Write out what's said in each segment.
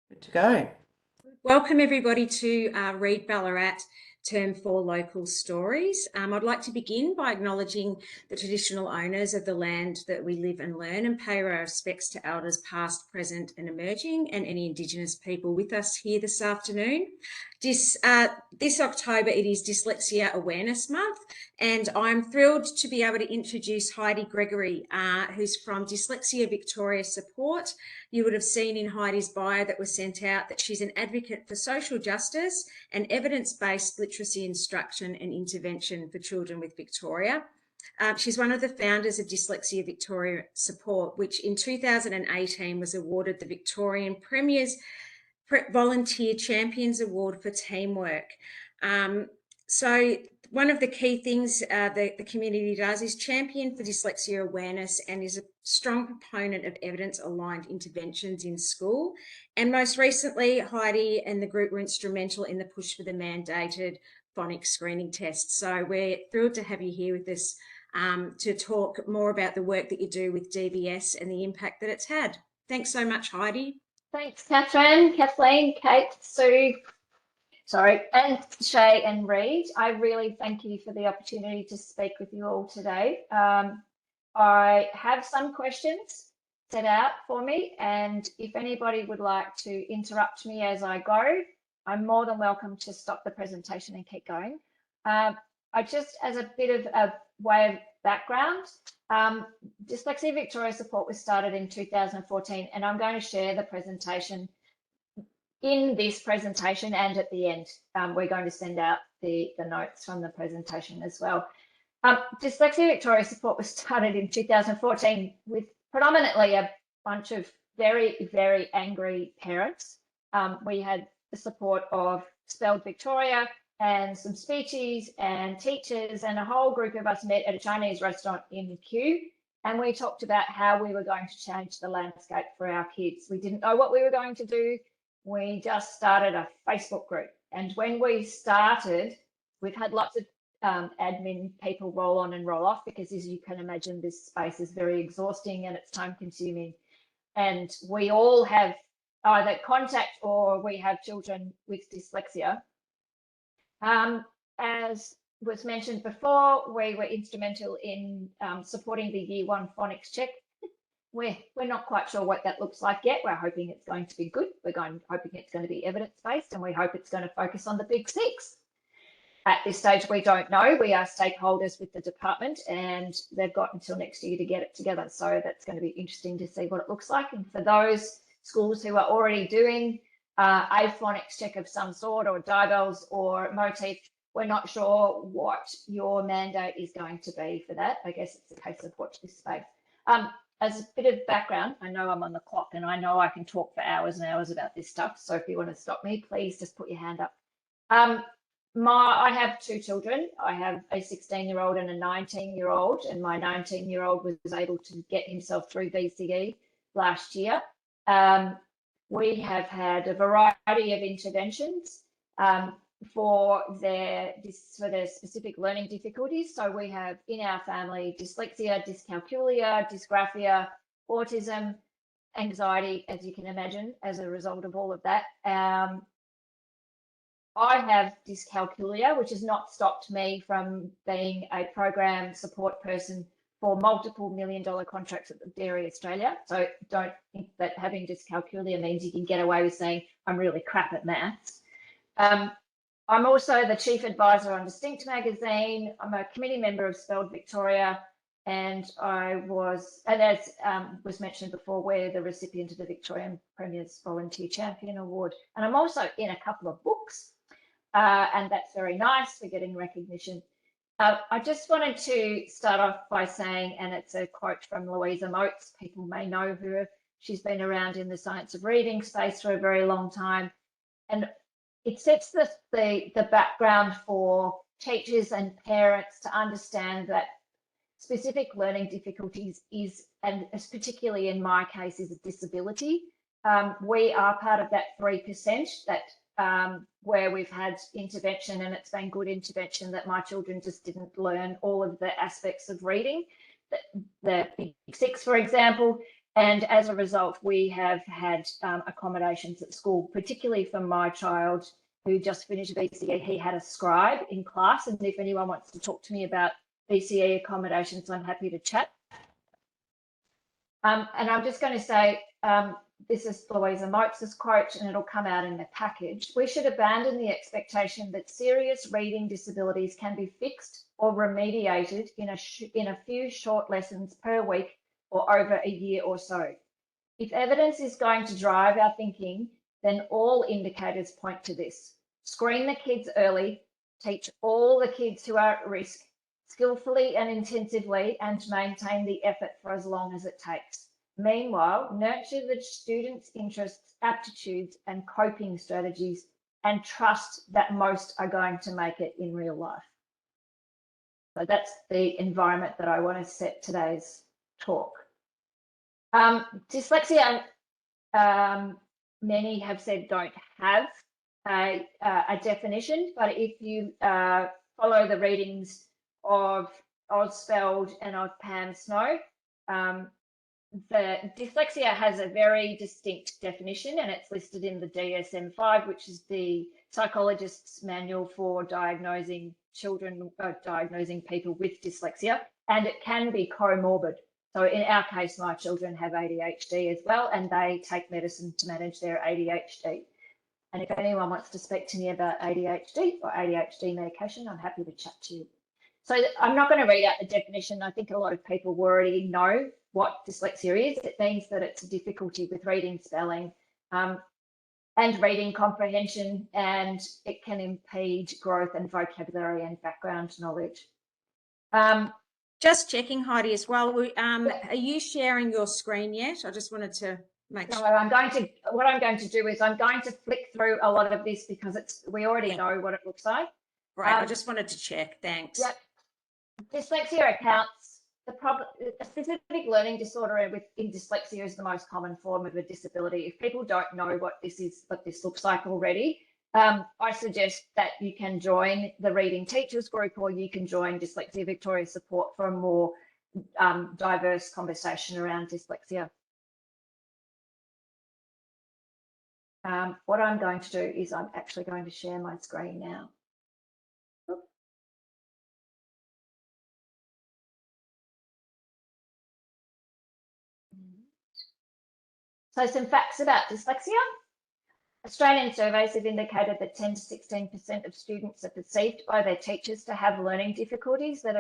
Good to go. Welcome everybody to Read Ballarat Term 4 Local Stories. I'd like to begin by acknowledging the traditional owners of the land that we live and learn and pay our respects to elders past, present and emerging and any Indigenous people with us here this afternoon. This October it is Dyslexia Awareness Month, and I'm thrilled to be able to introduce Heidi Gregory, who's from Dyslexia Victoria Support. You would have seen in Heidi's bio that was sent out that she's an advocate for social justice and evidence-based literacy instruction and intervention for children with Victoria. She's one of the founders of Dyslexia Victoria Support, which in 2018 was awarded the Victorian Premier's Volunteer Champions Award for teamwork. So one of the key things the community does is champion for dyslexia awareness and is a strong proponent of evidence-aligned interventions in school. And most recently, Heidi and the group were instrumental in the push for the mandated phonics screening test. So we're thrilled to have you here with us to talk more about the work that you do with DVS and the impact that it's had. Thanks so much, Heidi. Thanks, Catherine, Kathleen, Kate, Sue, and Shay and Reid. I really thank you for the opportunity to speak with you all today. I have some questions set out for me, and if anybody would like to interrupt me as I go, I'm more than welcome to stop the presentation and keep going. I just, as a bit of a way of background, Dyslexia Victoria Support was started in 2014, and I'm going to share the presentation in this presentation, and at the end we're going to send out the notes from the presentation as well. Dyslexia Victoria Support was started in 2014 with predominantly a bunch of very, very angry parents. We had the support of Spelled Victoria and some speechies and teachers, and a whole group of us met at a Chinese restaurant in Kew, and we talked about how we were going to change the landscape for our kids. We didn't know what we were going to do. We just started a Facebook group, and when we started, we've had lots of admin people roll on and roll off, because as you can imagine, this space is very exhausting and it's time consuming, and we all have either contact or we have children with dyslexia. As was mentioned before, we were instrumental in supporting the Year 1 phonics check. We're not quite sure what that looks like yet. We're hoping it's going to be good. Hoping it's going to be evidence-based, and we hope it's going to focus on the big six. At this stage, we don't know. We are stakeholders with the department, and they've got until next year to get it together. So that's going to be interesting to see what it looks like. And for those schools who are already doing a phonics check of some sort, or diabels or motif, we're not sure what your mandate is going to be for that. I guess it's a case of watch this space. As a bit of background, I know I'm on the clock and I know I can talk for hours and hours about this stuff. So if you want to stop me, please just put your hand up. I have two children. I have a 16-year-old and a 19-year-old, and my 19-year-old was able to get himself through VCE last year. We have had a variety of interventions for their specific learning difficulties. So we have in our family dyslexia, dyscalculia, dysgraphia, autism, anxiety, as you can imagine, as a result of all of that. I have dyscalculia, which has not stopped me from being a program support person for multiple million-dollar contracts at the Dairy Australia. So don't think that having dyscalculia means you can get away with saying, I'm really crap at maths. I'm also the chief advisor on Distinct magazine. I'm a committee member of Spelled Victoria, and I was, and as was mentioned before, we're the recipient of the Victorian Premier's Volunteer Champion Award. And I'm also in a couple of books, and that's very nice. We're getting recognition. I just wanted to start off by saying, and it's a quote from Louisa Moats, people may know her, she's been around in the science of reading space for a very long time, and it sets the background for teachers and parents to understand that specific learning difficulties is, and particularly in my case, is a disability. We are part of that 3% that where we've had intervention, and it's been good intervention, that my children just didn't learn all of the aspects of reading, the Big Six, for example, And as a result, we have had accommodations at school, particularly for my child who just finished BCE. He had a scribe in class, and if anyone wants to talk to me about BCE accommodations, I'm happy to chat. And I'm just going to say, this is Louisa Moates' quote, and it'll come out in the package. We should abandon the expectation that serious reading disabilities can be fixed or remediated in a few short lessons per week or over a year or so. If evidence is going to drive our thinking, then all indicators point to this. Screen the kids early, teach all the kids who are at risk, skillfully and intensively, and maintain the effort for as long as it takes. Meanwhile, nurture the students' interests, aptitudes, and coping strategies, and trust that most are going to make it in real life. So that's the environment that I want to set today's talk. Dyslexia, many have said, don't have a definition, but if you follow the readings of Spelled and of Pam Snow, the dyslexia has a very distinct definition, and it's listed in the DSM-5, which is the psychologist's manual for diagnosing diagnosing people with dyslexia, and it can be comorbid. So in our case, my children have ADHD as well, and they take medicine to manage their ADHD. And if anyone wants to speak to me about ADHD or ADHD medication, I'm happy to chat to you. So I'm not going to read out the definition. I think a lot of people already know what dyslexia is. It means that it's a difficulty with reading, spelling, and reading comprehension, and it can impede growth and vocabulary and background knowledge. Just checking, Heidi, as well. Are you sharing your screen yet? I just wanted to make sure. No, what I'm going to do is I'm going to flick through a lot of this because we already know what it looks like. Right, I just wanted to check. Thanks. Yep. Dyslexia accounts a specific learning disorder in dyslexia is the most common form of a disability. If people don't know what this looks like already, I suggest that you can join the Reading Teachers group, or you can join Dyslexia Victoria Support for a more diverse conversation around dyslexia. What I'm going to do is I'm actually going to share my screen now. So some facts about dyslexia. Australian surveys have indicated that 10 to 16% of students are perceived by their teachers to have learning difficulties that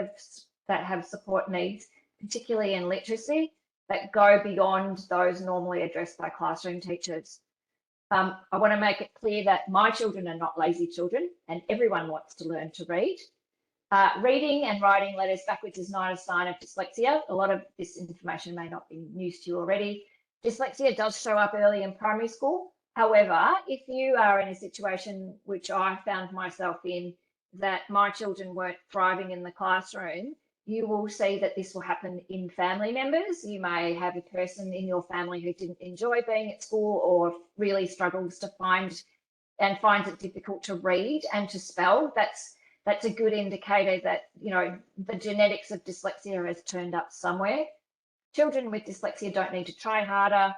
have support needs, particularly in literacy, that go beyond those normally addressed by classroom teachers. I want to make it clear that my children are not lazy children, and everyone wants to learn to read. Reading and writing letters backwards is not a sign of dyslexia. A lot of this information may not be news to you already. Dyslexia does show up early in primary school. However, if you are in a situation which I found myself in, that my children weren't thriving in the classroom, you will see that this will happen in family members. You may have a person in your family who didn't enjoy being at school or really struggles to finds it difficult to read and to spell. That's a good indicator that, you know, the genetics of dyslexia has turned up somewhere. Children with dyslexia don't need to try harder.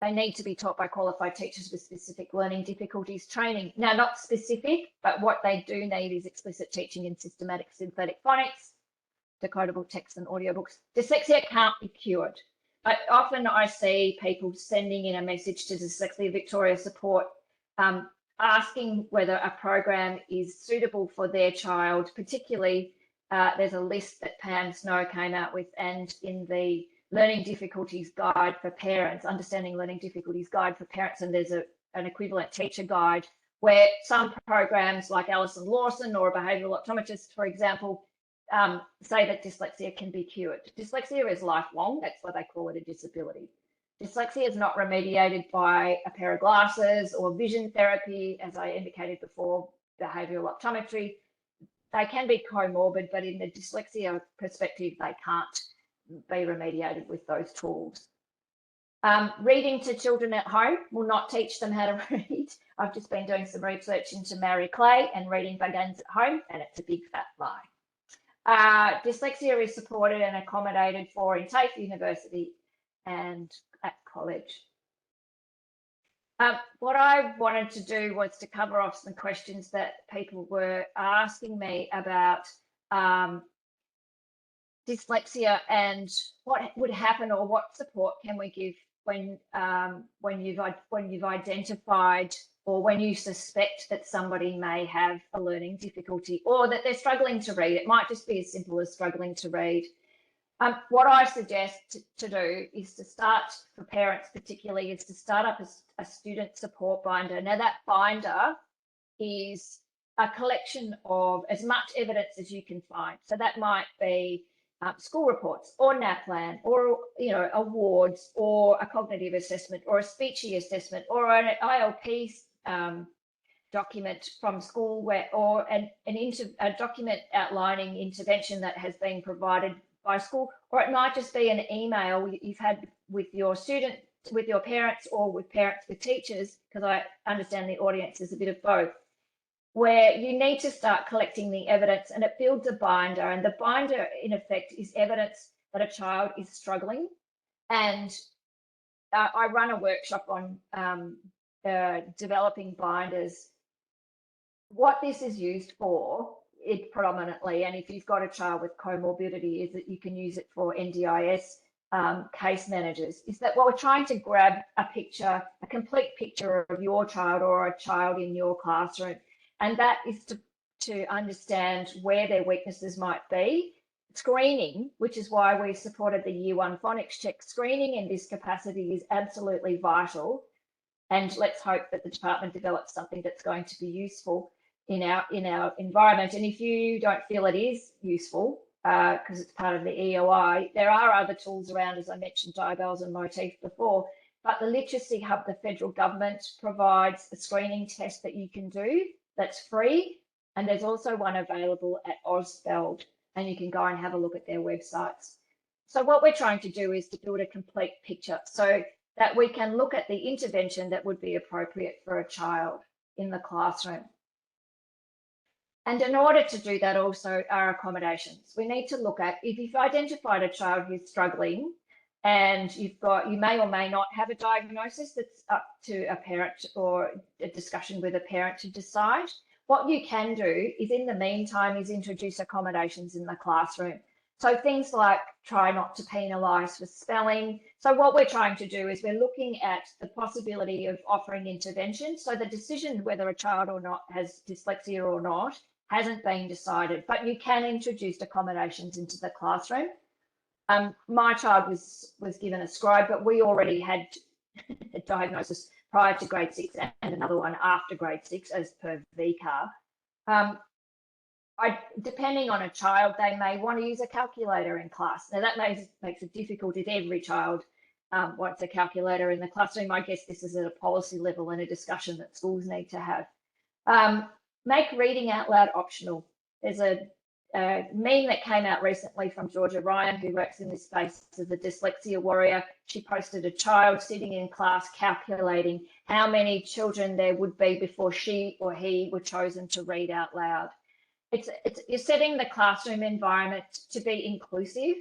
They need to be taught by qualified teachers with specific learning difficulties training. Now, not specific, but what they do need is explicit teaching in systematic synthetic phonics, decodable text and audiobooks. Dyslexia can't be cured. Often I see people sending in a message to Dyslexia Victoria Support asking whether a program is suitable for their child. Particularly, there's a list that Pam Snow came out with, and in the Learning Difficulties Guide for Parents, Understanding Learning Difficulties Guide for Parents, and there's an equivalent teacher guide where some programs like Alison Lawson or a behavioural optometrist, for example, say that dyslexia can be cured. Dyslexia is lifelong. That's why they call it a disability. Dyslexia is not remediated by a pair of glasses or vision therapy, as I indicated before, behavioural optometry. They can be comorbid, but in the dyslexia perspective, they can't be remediated with those tools. Reading to children at home will not teach them how to read. I've just been doing some research into Marie Clay, and reading begins at home, and it's a big fat lie. Dyslexia is supported and accommodated for in TAFE University and at college. What I wanted to do was to cover off some questions that people were asking me about dyslexia and what would happen, or what support can we give when you've identified, or when you suspect that somebody may have a learning difficulty, or that they're struggling to read. It might just be as simple as struggling to read. What I suggest to do is to start, for parents particularly, is to start up a student support binder. Now, that binder is a collection of as much evidence as you can find. So that might be school reports, or NAPLAN, or awards, or a cognitive assessment, or a speechy assessment, or an ILP document from school, or a document outlining intervention that has been provided by school, or it might just be an email you've had with your student, with your parents, or with parents with teachers, because I understand the audience is a bit of both, where you need to start collecting the evidence, and it builds a binder. And the binder, in effect, is evidence that a child is struggling. And I run a workshop on developing binders. What this is used for, it predominantly, and if you've got a child with comorbidity, is that you can use it for NDIS case managers, is that what we're trying to grab a picture, a complete picture of your child or a child in your classroom. And that is to understand where their weaknesses might be. Screening, which is why we supported the Year 1 phonics check, screening in this capacity is absolutely vital. And let's hope that the department develops something that's going to be useful in our environment. And if you don't feel it is useful, because it's part of the EOI, there are other tools around, as I mentioned, Diabels and Motif before, but the Literacy Hub, the federal government, provides a screening test that you can do that's free. And there's also one available at Ausspelled, and you can go and have a look at their websites. So what we're trying to do is to build a complete picture so that we can look at the intervention that would be appropriate for a child in the classroom. And in order to do that, also are accommodations. We need to look at, if you've identified a child who's struggling, and you may or may not have a diagnosis, that's up to a parent or a discussion with a parent to decide. What you can do is, in the meantime, is introduce accommodations in the classroom. So things like try not to penalise for spelling. So what we're trying to do is we're looking at the possibility of offering intervention. So the decision whether a child or not has dyslexia or not hasn't been decided, but you can introduce accommodations into the classroom. My child was given a scribe, but we already had a diagnosis prior to grade 6 and another one after grade 6 as per VCAR. Depending on a child, they may want to use a calculator in class. Now that makes it difficult if every child wants a calculator in the classroom. I guess this is at a policy level and a discussion that schools need to have. Make reading out loud optional. There's a meme that came out recently from Georgia Ryan, who works in this space as a dyslexia warrior. She posted a child sitting in class calculating how many children there would be before she or he were chosen to read out loud. You're setting the classroom environment to be inclusive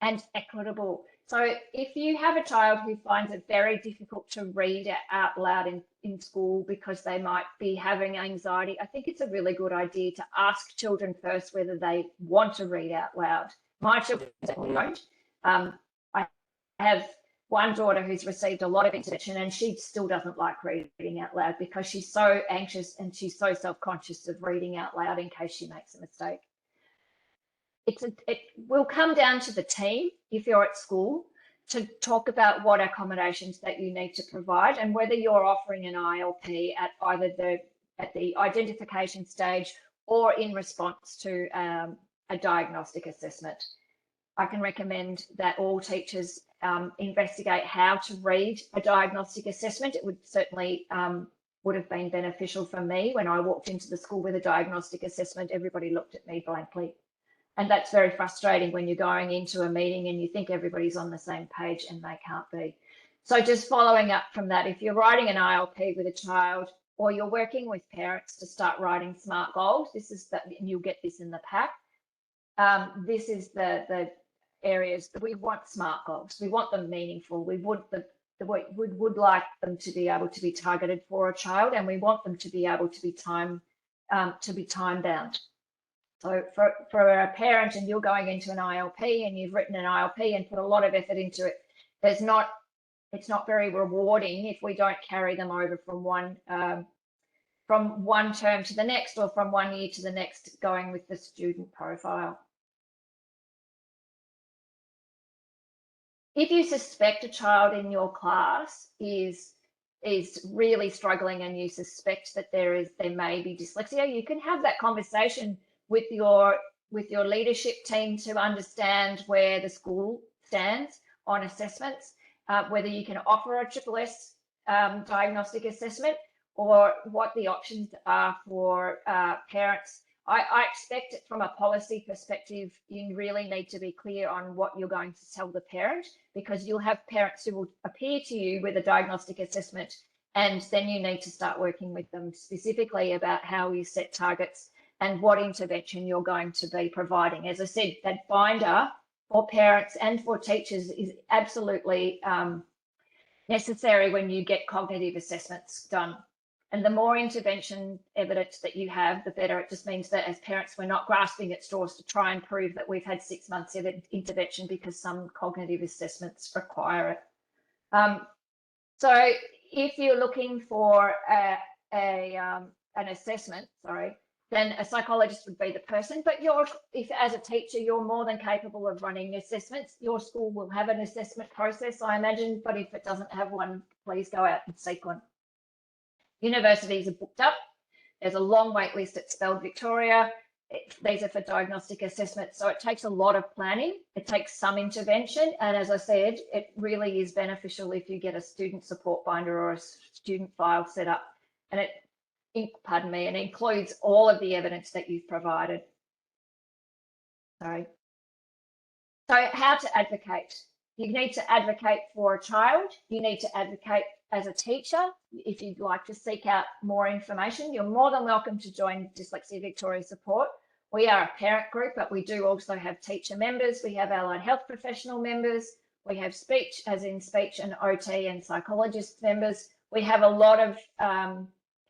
and equitable. So if you have a child who finds it very difficult to read out loud in school because they might be having anxiety, I think it's a really good idea to ask children first whether they want to read out loud. My children don't. I have one daughter who's received a lot of intervention, and she still doesn't like reading out loud because she's so anxious and she's so self-conscious of reading out loud in case she makes a mistake. It will come down to the team, if you're at school, to talk about what accommodations that you need to provide, and whether you're offering an ILP at either the identification stage or in response to a diagnostic assessment. I can recommend that all teachers investigate how to read a diagnostic assessment. It would certainly would have been beneficial for me. When I walked into the school with a diagnostic assessment, everybody looked at me blankly. And that's very frustrating when you're going into a meeting and you think everybody's on the same page and they can't be. So just following up from that, if you're writing an ILP with a child, or you're working with parents to start writing SMART goals, this is that, and you'll get this in the pack. This is the areas. We want SMART goals. We want them meaningful. We would like them to be able to be targeted for a child, and we want them to be able to be time bound. So for a parent, and you're going into an ILP and you've written an ILP and put a lot of effort into it, it's not very rewarding if we don't carry them over from one term to the next, or from 1 year to the next, going with the student profile. If you suspect a child in your class is really struggling and you suspect that there may be dyslexia, you can have that conversation with your leadership team to understand where the school stands on assessments, whether you can offer a SSS diagnostic assessment, or what the options are for parents. I expect it from a policy perspective, you really need to be clear on what you're going to tell the parent, because you'll have parents who will appear to you with a diagnostic assessment, and then you need to start working with them specifically about how you set targets and what intervention you're going to be providing. As I said, that binder for parents and for teachers is absolutely necessary when you get cognitive assessments done. And the more intervention evidence that you have, the better. It just means that as parents, we're not grasping at straws to try and prove that we've had 6 months of intervention because some cognitive assessments require it. So if you're looking for an assessment, then a psychologist would be the person. But if as a teacher, you're more than capable of running assessments. Your school will have an assessment process, I imagine, but if it doesn't have one, please go out and seek one. Universities are booked up. There's a long wait list at Spelled Victoria. These are for diagnostic assessments, so it takes a lot of planning. It takes some intervention, and as I said, it really is beneficial if you get a student support binder or a student file set up, and it includes all of the evidence that you've provided. So how to advocate? You need to advocate for a child. You need to advocate as a teacher. If you'd like to seek out more information, you're more than welcome to join Dyslexia Victoria Support. We are a parent group, but we do also have teacher members. We have allied health professional members. We have speech, as in speech and OT and psychologist members. We have a lot of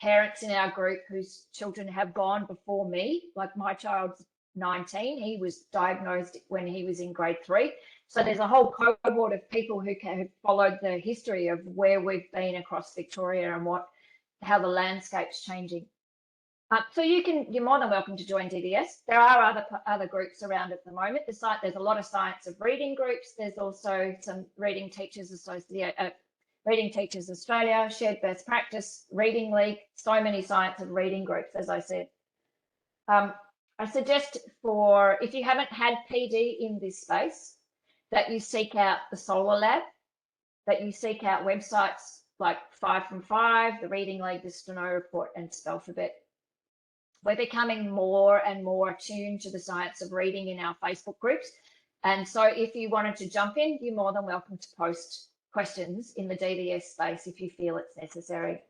parents in our group whose children have gone before me. Like my child's 19, he was diagnosed when he was in grade 3. So there's a whole cohort of people who have followed the history of where we've been across Victoria and how the landscape's changing. So you're more than welcome to join DVS. There are other groups around at the moment. There's a lot of science of reading groups. There's also some Reading Teachers Australia, Shared Best Practice, Reading League, so many science of reading groups, as I said. I suggest if you haven't had PD in this space, that you seek out the Solar Lab, that you seek out websites like 5 from 5, the Reading League, the Steno Report, and Spellphabet. We're becoming more and more attuned to the science of reading in our Facebook groups. And so if you wanted to jump in, you're more than welcome to post questions in the DVS space if you feel it's necessary.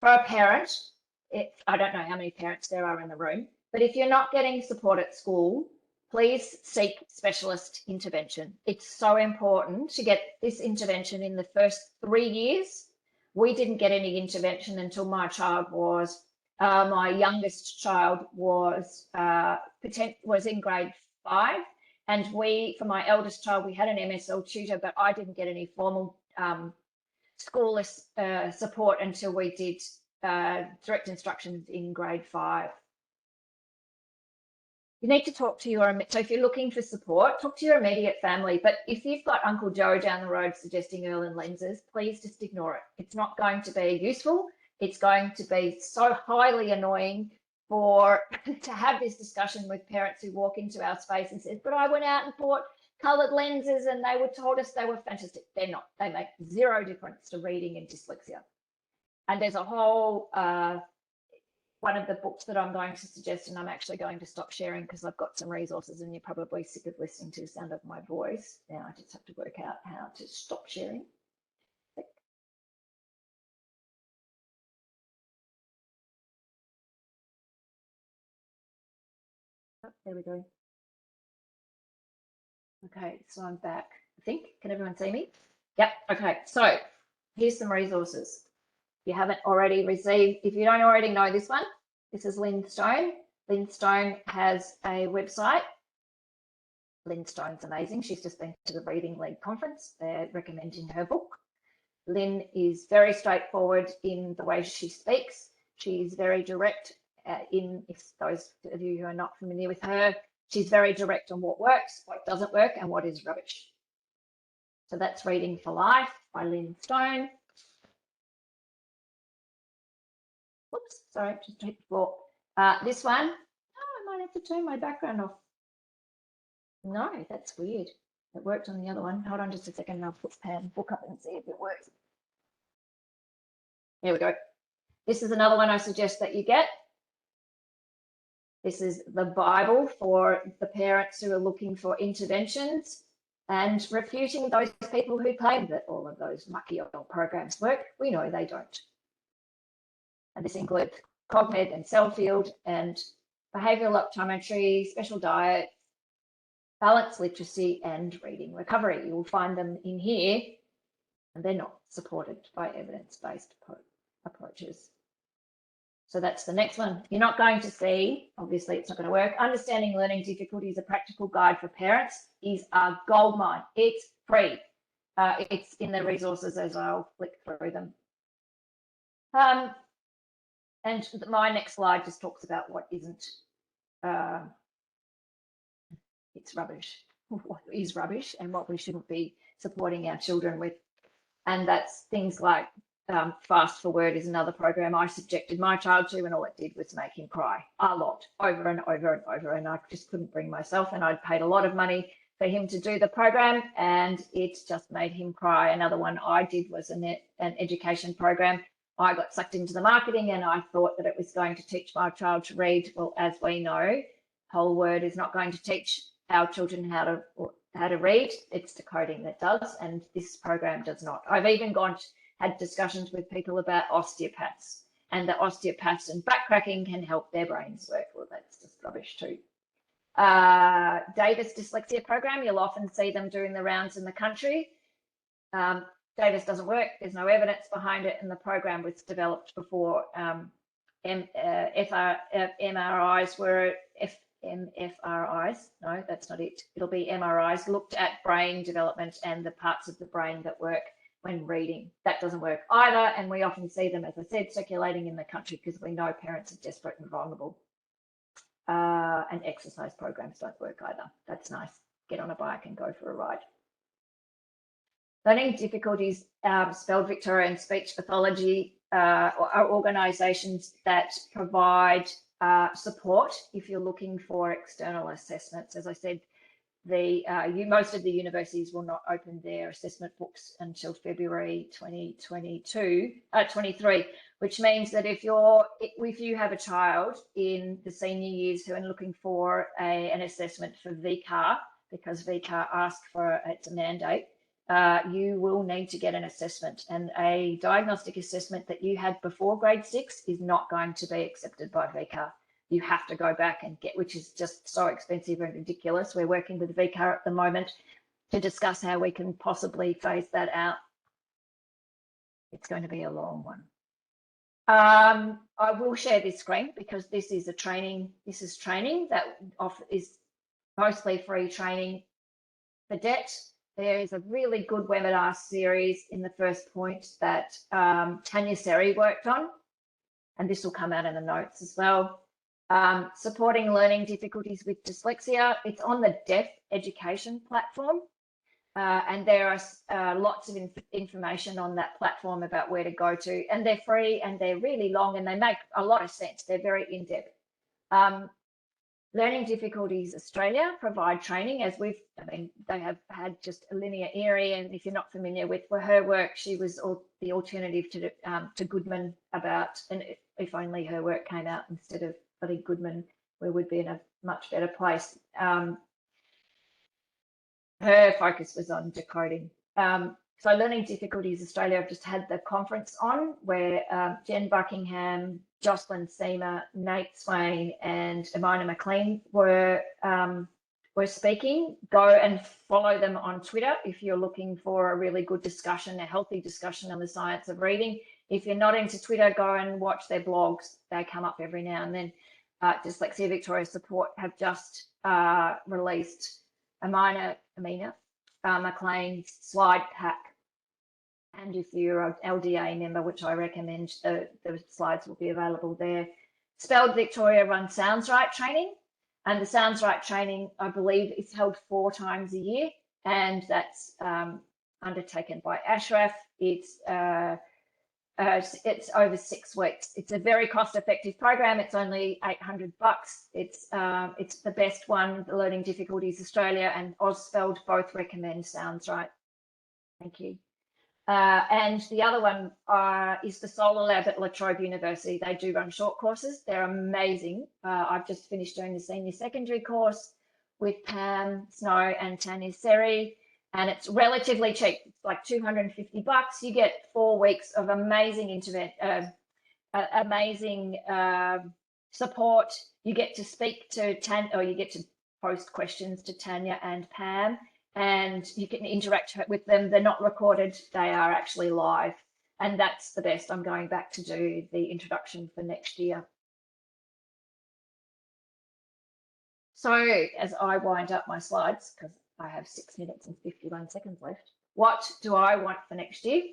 For a parent, I don't know how many parents there are in the room, but if you're not getting support at school, please seek specialist intervention. It's so important to get this intervention in the first 3 years. We didn't get any intervention until my youngest child was in grade 5. And for my eldest child, we had an MSL tutor, but I didn't get any formal school support until we did direct instructions in grade 5. You need to talk to so if you're looking for support, talk to your immediate family. But if you've got Uncle Joe down the road suggesting Erlen lenses, please just ignore it. It's not going to be useful. It's going to be so highly annoying to have this discussion with parents who walk into our space and say, but I went out and bought coloured lenses and they were told us they were fantastic. They're not. They make zero difference to reading and dyslexia. And there's a whole one of the books that I'm going to suggest, and I'm actually going to stop sharing because I've got some resources and you're probably sick of listening to the sound of my voice. Now I just have to work out how to stop sharing. Oh, there we go. Okay, so I'm back. I think, can everyone see me? Yep, okay, so here's some resources. If you haven't already received, if you don't already know this one, this is Lynn Stone. Lynn Stone has a website. Lynn Stone's amazing. She's just been to the Reading League conference. They're recommending her book. Lynn is very straightforward in the way she speaks. She's very direct if those of you who are not familiar with her, she's very direct on what works, what doesn't work, and what is rubbish. So that's Reading for Life by Lynn Stone. Whoops, sorry, just hit the floor. This one, I might have to turn my background off. No, that's weird. It worked on the other one. Hold on just a second and I'll put the book up and see if it works. Here we go. This is another one I suggest that you get. This is the Bible for the parents who are looking for interventions and refuting those people who claim that all of those mucky old programs work. We know they don't. And this includes convened and Cellfield and behavioural optometry, special diet, balanced literacy and reading recovery. You will find them in here, and they're not supported by evidence-based approaches. So that's the next one. You're not going to see, obviously it's not going to work. Understanding Learning Difficulties, a practical guide for parents is a goldmine. It's free. It's in the resources as I'll flick through them. And my next slide just talks about what isn't, it's rubbish, what is rubbish and what we shouldn't be supporting our children with. And that's things like Fast for Word is another program I subjected my child to, and all it did was make him cry a lot, over and over and over, and I just couldn't bring myself, and I'd paid a lot of money for him to do the program, and it just made him cry. Another one I did was an education program. I got sucked into the marketing and I thought that it was going to teach my child to read. Well, as we know, whole word is not going to teach our children how to read. It's decoding that does, and this program does not. I've even had discussions with people about osteopaths, and the osteopaths and backcracking can help their brains work. Well, that's just rubbish too. Davis Dyslexia Program, you'll often see them doing the rounds in the country. Davis doesn't work. There's no evidence behind it, and the program was developed before MRIs were MFRIs. No, that's not it. It'll be MRIs, looked at brain development and the parts of the brain that work when reading. That doesn't work either, and we often see them, as I said, circulating in the country because we know parents are desperate and vulnerable. And exercise programs don't work either. That's nice. Get on a bike and go for a ride. Learning Difficulties, spelled Victorian Speech Pathology, are organisations that provide support if you're looking for external assessments. As I said, most of the universities will not open their assessment books until February 2023, which means that if you have a child in the senior years who are looking for an assessment for VCAR, because VCAR asks for it's a mandate, you will need to get an assessment, and a diagnostic assessment that you had before grade 6 is not going to be accepted by VCAR. You have to go back and get, which is just so expensive and ridiculous. We're working with VCAR at the moment to discuss how we can possibly phase that out. It's going to be a long one. I will share this screen because this is training that is mostly free training for debt. There is a really good webinar series in the first point that Tanya Seri worked on, and this will come out in the notes as well. Supporting learning difficulties with dyslexia. It's on the deaf education platform, and there are lots of information on that platform about where to go to, and they're free and they're really long and they make a lot of sense. They're very in-depth. Learning Difficulties Australia provide training, they have had just a linear area, and if you're not familiar with her work, she was the alternative to Goodman about, and if only her work came out instead of bloody Goodman, we would be in a much better place. Her focus was on decoding. So Learning Difficulties Australia, I've just had the conference on where Jen Buckingham, Jocelyn Seamer, Nate Swain and Amina McLean were were speaking, go and follow them on Twitter if you're looking for a really good discussion, a healthy discussion on the science of reading. If you're not into Twitter, go and watch their blogs. They come up every now and then. Dyslexia Victoria Support have just released Amina McLean's slide pack. And if you're an LDA member, which I recommend, the slides will be available there. Spelled Victoria runs Sounds Right training. And the Sounds Right training, I believe, is held 4 times a year. And that's undertaken by Ashraf. It's over 6 weeks. It's a very cost-effective program. It's only $800. It's the best one. The Learning Difficulties Australia and Ausspelled both recommend Sounds Right. Thank you. And the other one is the Solar Lab at La Trobe University. They do run short courses. They're amazing. I've just finished doing the senior secondary course with Pam Snow and Tanya Seri, and it's relatively cheap. It's like $250. You get 4 weeks of amazing support. You get to speak to Tanya, or you get to post questions to Tanya and Pam, and you can interact with them. They're not recorded, they are actually live, and that's the best. I'm going back to do the introduction for next year. So as I wind up my slides, because I have 6 minutes and 51 seconds left, what do I want for next year?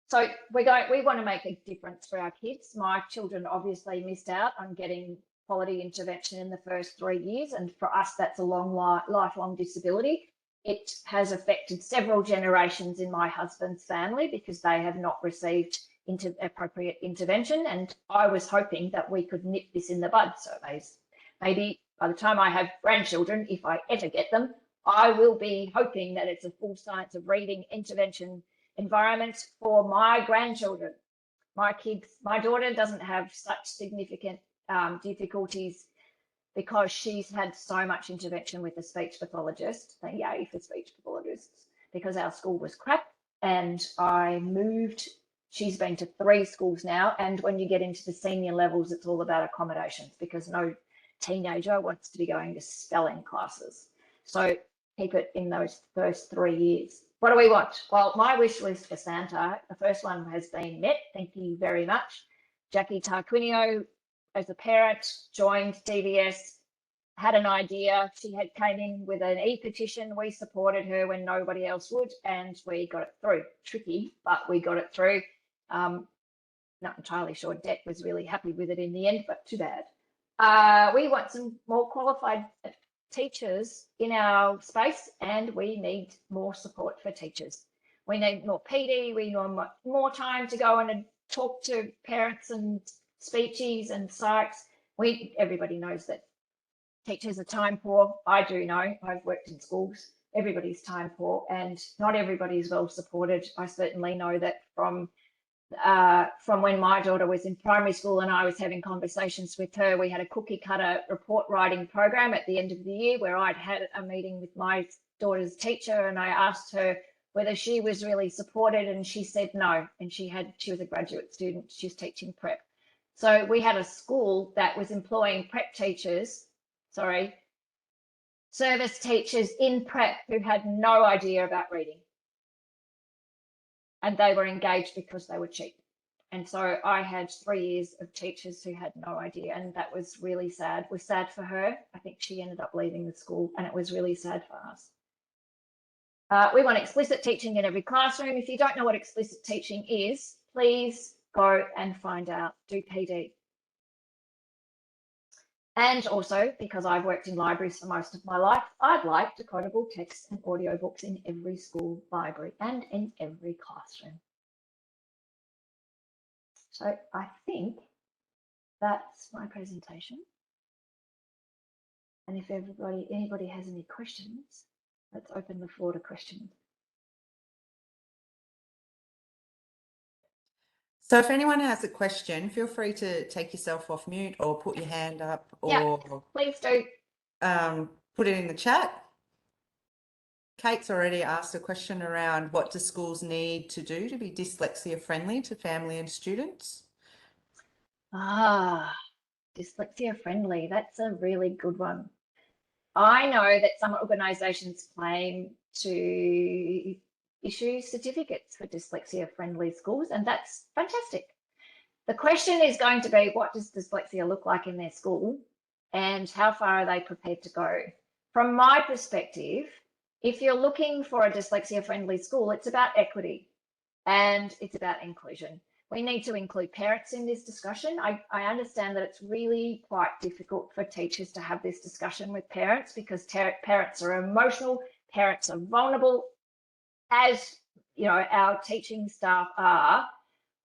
So we want to make a difference for our kids. My children obviously missed out on getting quality intervention in the first 3 years, and for us that's a lifelong disability. It has affected several generations in my husband's family because they have not received appropriate intervention, and I was hoping that we could nip this in the bud. So maybe by the time I have grandchildren, if I ever get them, I will be hoping that it's a full science of reading intervention environment for my grandchildren. My daughter doesn't have such significant difficulties because she's had so much intervention with a speech pathologist. Yay for speech pathologists, because our school was crap and I moved. She's been to 3 schools now, and when you get into the senior levels, it's all about accommodations because no teenager wants to be going to spelling classes. So keep it in those first 3 years. What do we want? Well, my wish list for Santa, the first one has been met. Thank you very much. Jackie Tarquinio, as a parent, joined DVS, had an idea. She came in with an e-petition. We supported her when nobody else would, and we got it through. Tricky, but we got it through. Not entirely sure Det was really happy with it in the end, but too bad. We want some more qualified teachers in our space, and we need more support for teachers. We need more PD. We need more time to go and talk to parents and speechies and psychs. Everybody knows that teachers are time poor. I do know. I've worked in schools. Everybody's time poor, and not everybody is well supported. I certainly know that from when my daughter was in primary school and I was having conversations with her. We had a cookie cutter report writing program at the end of the year where I'd had a meeting with my daughter's teacher, and I asked her whether she was really supported, and she said no. And she was a graduate student. She was teaching prep. So we had a school that was employing service teachers in prep who had no idea about reading. And they were engaged because they were cheap. And so I had 3 years of teachers who had no idea, and that was really sad. It was sad for her. I think she ended up leaving the school, and it was really sad for us. We want explicit teaching in every classroom. If you don't know what explicit teaching is, please go and find out. Do PD. And also, because I've worked in libraries for most of my life, I'd like decodable text and audiobooks in every school library and in every classroom. So I think that's my presentation. And if anybody has any questions, let's open the floor to questions. So if anyone has a question, feel free to take yourself off mute or put your hand up, or please do. Put it in the chat. Kate's already asked a question around what do schools need to do to be dyslexia friendly to family and students? Dyslexia friendly, that's a really good one. I know that some organisations claim to issue certificates for dyslexia-friendly schools, and that's fantastic. The question is going to be, what does dyslexia look like in their school, and how far are they prepared to go? From my perspective, if you're looking for a dyslexia-friendly school, it's about equity and it's about inclusion. We need to include parents in this discussion. I understand that it's really quite difficult for teachers to have this discussion with parents because parents are emotional, parents are vulnerable, as you know, our teaching staff are.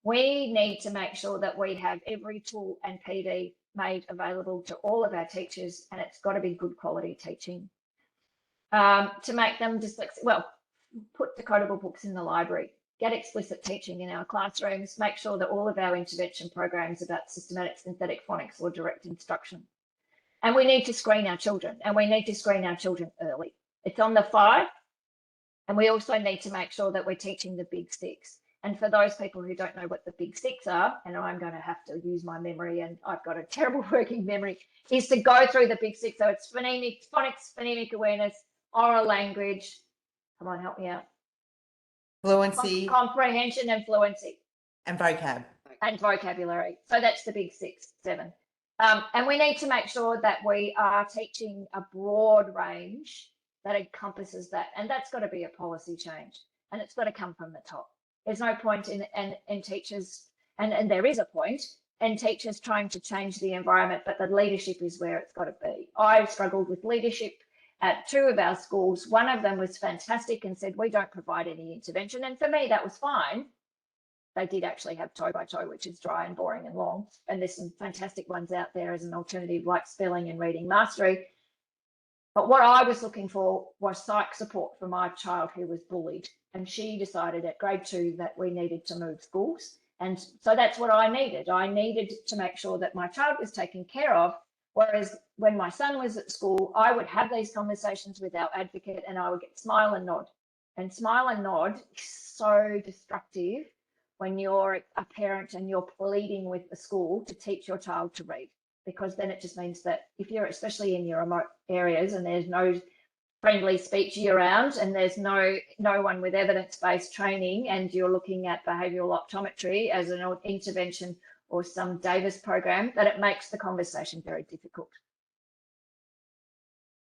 We need to make sure that we have every tool and PD made available to all of our teachers, and it's got to be good quality teaching. To make them dyslexic, well, put decodable books in the library, get explicit teaching in our classrooms, make sure that all of our intervention programs about systematic synthetic phonics or direct instruction. And we need to screen our children, and we need to screen our children early. It's on the 5, and we also need to make sure that we're teaching the big 6. And for those people who don't know what the big 6 are, and I'm going to have to use my memory, and I've got a terrible working memory, is to go through the big 6. So it's phonics, phonemic awareness, oral language. Come on, help me out. Fluency. Comprehension and fluency. And vocab. And vocabulary. So that's the big 6, 7. And we need to make sure that we are teaching a broad range that encompasses that. And that's got to be a policy change. And it's got to come from the top. There's no point in teachers, and there is a point, in teachers trying to change the environment, but the leadership is where it's got to be. I've struggled with leadership at 2 of our schools. One of them was fantastic and said, we don't provide any intervention. And for me, that was fine. They did actually have toe by toe, which is dry and boring and long. And there's some fantastic ones out there as an alternative, like spelling and reading mastery. But what I was looking for was psych support for my child who was bullied. And she decided at grade 2 that we needed to move schools. And so that's what I needed. I needed to make sure that my child was taken care of. Whereas when my son was at school, I would have these conversations with our advocate and I would get smile and nod. And smile and nod is so destructive when you're a parent and you're pleading with the school to teach your child to read, because then it just means that if you're, especially in your remote areas and there's no friendly speech around and there's no one with evidence-based training and you're looking at behavioural optometry as an intervention or some Davis program, that it makes the conversation very difficult.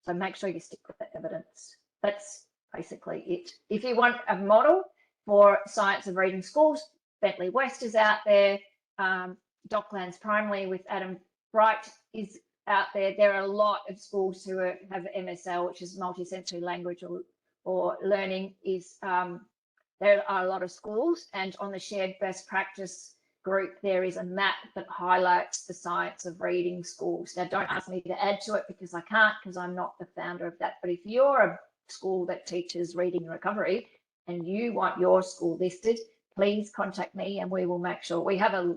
So make sure you stick with the evidence. That's basically it. If you want a model for science of reading schools, Bentley West is out there. Docklands Primary with Adam Bright is out there. There are a lot of schools who have MSL, which is multisensory language or learning. There are a lot of schools, and on the shared best practice group, there is a map that highlights the science of reading schools. Now, don't ask me to add to it because I can't, because I'm not the founder of that. But if you're a school that teaches reading recovery and you want your school listed, please contact me and we will make sure. We have a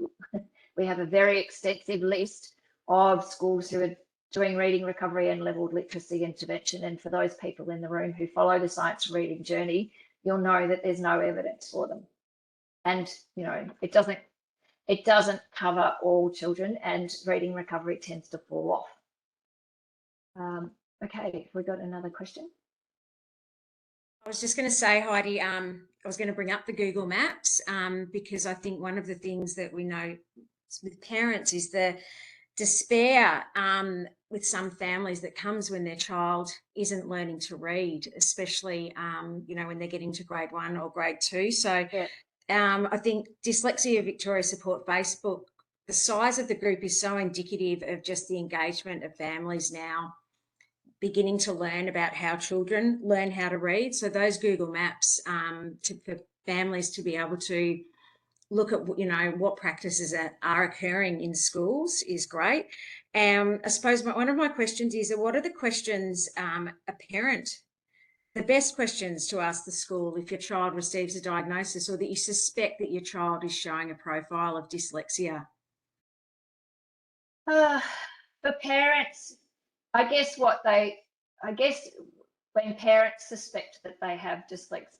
very extensive list of schools who are doing reading recovery and leveled literacy intervention. And for those people in the room who follow the science of reading journey, you'll know that there's no evidence for them. And, you know, it doesn't cover all children, and reading recovery tends to fall off. Okay, have we got another question? I was just going to say, Heidi, I was going to bring up the Google Maps because I think one of the things that we know with parents is the despair with some families that comes when their child isn't learning to read, especially, you know, when they're getting to grade 1 or grade 2. So yeah. I think Dyslexia Victoria Support Facebook, the size of the group is so indicative of just the engagement of families now beginning to learn about how children learn how to read. So those Google Maps for families to be able to look at, you know, what practices are occurring in schools is great. I suppose one of my questions is, what are the questions the best questions to ask the school if your child receives a diagnosis or that you suspect that your child is showing a profile of dyslexia? For parents, I guess when parents suspect that they have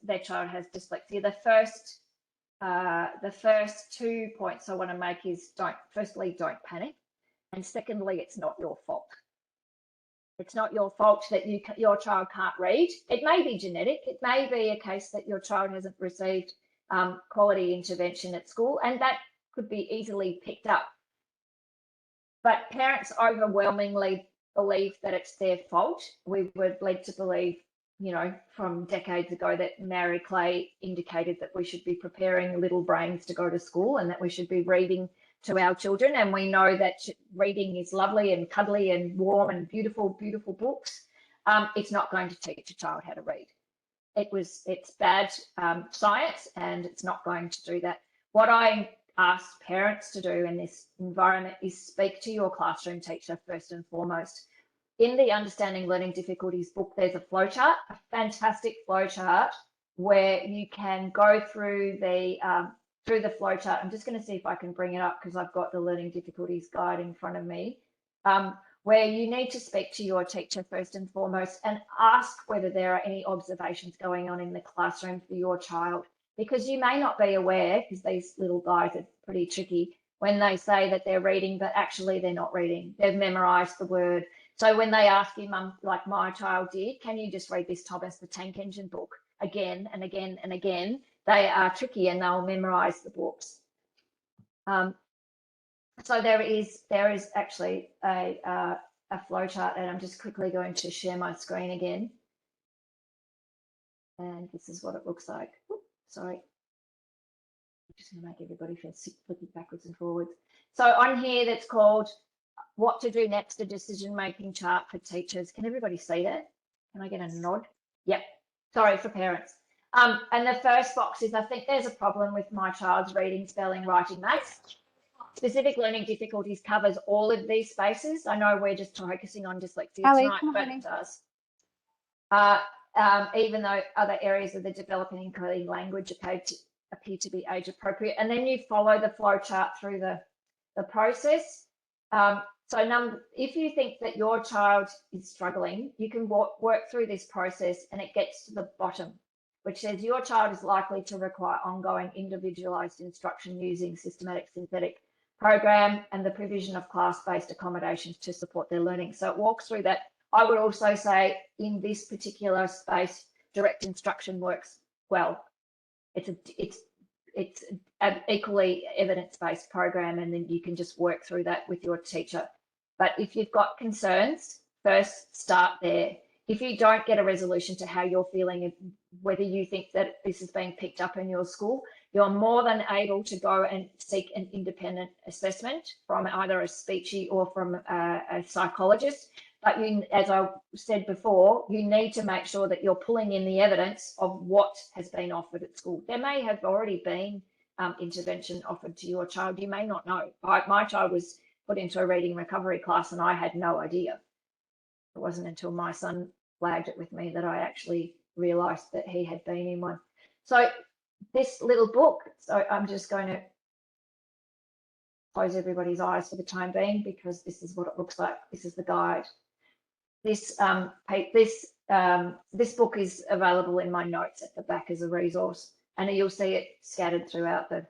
their child has dyslexia, the first 2 points I want to make is don't panic, and secondly, it's not your fault. It's not your fault that your child can't read. It may be genetic. It may be a case that your child hasn't received quality intervention at school, and that could be easily picked up. But parents overwhelmingly believe that it's their fault. We were led to believe, you know, from decades ago that Mary Clay indicated that we should be preparing little brains to go to school and that we should be reading to our children. And we know that reading is lovely and cuddly and warm and beautiful, beautiful books. It's not going to teach a child how to read. It's bad science, and it's not going to do that. What I ask parents to do in this environment is speak to your classroom teacher first and foremost. In the Understanding Learning Difficulties book, there's a flowchart, a fantastic flowchart where you can go through the flowchart. I'm just going to see if I can bring it up because I've got the Learning Difficulties guide in front of me, where you need to speak to your teacher first and foremost and ask whether there are any observations going on in the classroom for your child, because you may not be aware, because these little guys are pretty tricky, when they say that they're reading, but actually they're not reading. They've memorized the word. So when they ask you, Mum, like my child did, can you just read this Thomas the Tank Engine book again and again and again? They are tricky and they'll memorize the books. So there is actually a flowchart, and I'm just quickly going to share my screen again. And this is what it looks like. Oops, sorry. I'm just going to make everybody feel sick, flipping backwards and forwards. So on here, that's called What to Do Next, a decision-making chart for teachers. Can everybody see that? Can I get a nod? Yep. Sorry, for parents. And the first box is, I think there's a problem with my child's reading, spelling, writing, maths. Specific learning difficulties covers all of these spaces. I know we're just focusing on dyslexia tonight, but it does. Even though other areas of the developing, including language, appear to be age appropriate. And then you follow the flow chart through the process. So if you think that your child is struggling, you can work through this process, and it gets to the bottom, which says your child is likely to require ongoing individualised instruction using systematic synthetic program and the provision of class-based accommodations to support their learning. So it walks through that. I would also say in this particular space, direct instruction works well. It's an equally evidence-based program, and then you can just work through that with your teacher. But if you've got concerns, first start there. If you don't get a resolution to how you're feeling, whether you think that this is being picked up in your school, you're more than able to go and seek an independent assessment from either a speechy or from a psychologist. But you, as I said before, you need to make sure that you're pulling in the evidence of what has been offered at school. There may have already been intervention offered to your child. You may not know. My child was put into a reading recovery class and I had no idea. It wasn't until my son flagged it with me that I actually realised that he had been in one. So this little book, so I'm just going to close everybody's eyes for the time being because this is what it looks like. This is the guide. This book is available in my notes at the back as a resource, and you'll see it scattered throughout the